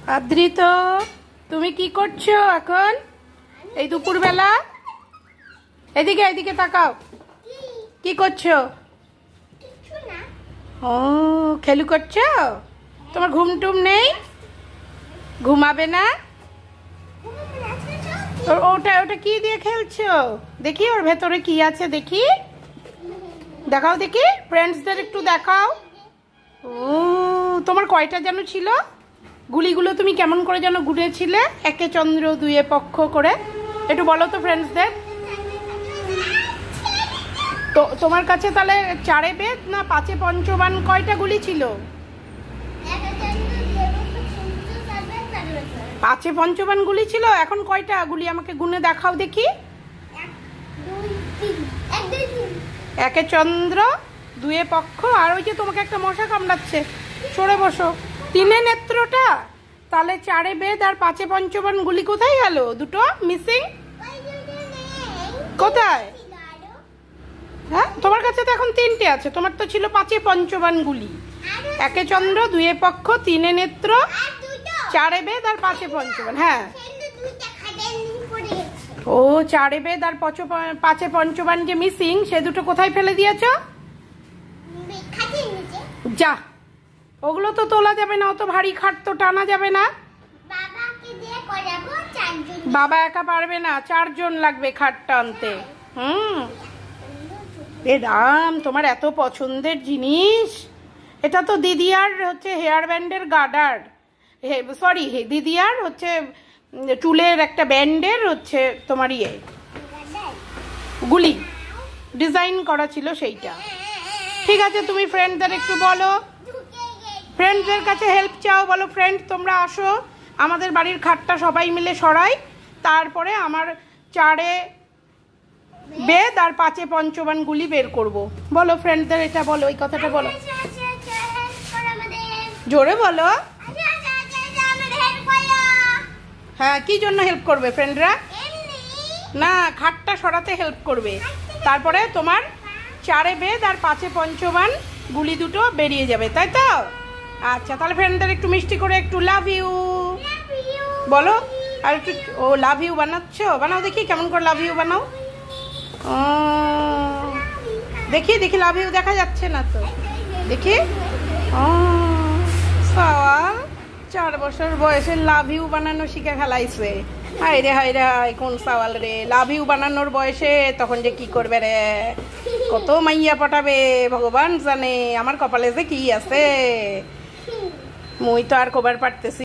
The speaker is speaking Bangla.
আদ্রিত, তুমি কি করছো এখন এই দুপুরবেলা? এদিকে এদিকে তাকাও। কি করছো? ও, খেলু করছো? তোমার ঘুম টুম নেই? ঘুমাবে না? ওটা ওটা কি দিয়ে খেলছো? দেখি ওর ভেতরে কি আছে, দেখি। দেখাও দেখি, ফ্রেন্ডসদের একটু দেখাও। ও, তোমার কয়টা যেন ছিল? গুলিগুলো তুমি কেমন করে যেন গুনেছিলে? একে চন্দ্র দুয়ে পক্ষ করে, একটু বলো তো ফ্রেন্ডসদের। তো তোমার কাছে তাহলে চারে বেদ না পাঁচে পঞ্চবান কয়টা গুলি ছিল? পাঁচে পঞ্চবান গুলি ছিল। এখন কয়টা গুলি আমাকে গুনে দেখাও দেখি। একে চন্দ্র দুয়ে পক্ষ, আর ওই যে তোমাকে একটা মশা কামড়াচ্ছে, সরে বসো। তিনে নেত্রটা, তাহলে চারে বেদ আর পাঁচে পঞ্চবান গুলি কোথায় গেল? দুটো মিসিং কোথায়? হ্যাঁ, তোমার কাছে তো এখন তিনটে আছে, তোমার তো ছিল পাঁচে পঞ্চবান গুলি। একে চন্দ্র দুয়ে পক্ষ তিনে নেত্র চারে বেদ আর পাঁচে পঞ্চবান। হ্যাঁ, ও চারে বেদ আর পাঁচে পঞ্চবান যে মিসিং, সে দুটো কোথায় ফেলে দিয়েছ? যা, ওগুলো তো তোলা যাবে না, অত ভারী খাট তো টানা যাবে না। বাবা একা পারবে না, 4 জন লাগবে খাট টানতে। এ রাম, তোমার এত পছন্দের জিনিস। এটা তো দিদি আর হচ্ছে হেয়ার ব্যান্ডের গার্ডার, সরি দিদি আর হচ্ছে চুলের একটা ব্যান্ডের হচ্ছে তোমার ইয়ে গুলি ডিজাইন করা ছিল সেইটা। ঠিক আছে, তুমি ফ্রেন্ডদের একটু বলো, ফ্রেন্ডদের কাছে হেল্প চাও, বলো ফ্রেন্ড তোমরা আসো, আমাদের বাড়ির খাটটা সবাই মিলে সরাই, তারপরে আমার চারে বেদ আর পাঁচে পঞ্চবান গুলি বের করব। বলো ফ্রেন্ডদের এটা বলো, এই কথাটা বলো, জোরে বলো। হ্যাঁ, কি জন্য হেল্প করবে ফ্রেন্ডরা? না, খাটটা সরাতে হেল্প করবে, তারপরে তোমার চারে বেদ আর পাঁচে পঞ্চবান গুলি দুটো বেরিয়ে যাবে, তাই তো? আচ্ছা, তাহলে ফ্রেন্ডদের একটু মিষ্টি করে একটু লাভ ইউ বলো। আর একটু, ও লাভ ইউ বানাচ্ছ, বানাও দেখি কেমন করে লাভ ইউ বানাও। দেখি দেখি, লাভ ইউ দেখা যাচ্ছে না তো, দেখি। সাওয়াল 4 বছর বয়সে লাভ ইউ বানানো শিখে ফেলাইছে। হাই রে হাই রে হাই, কোন সাওয়াল রে, লাভ ইউ বানানোর বয়সে তখন যে কি করবে রে, কত মাইয়া পটাবে ভগবান জানে। আমার কপালে যে কি আছে, মুই তো আর কবার পারতেছি।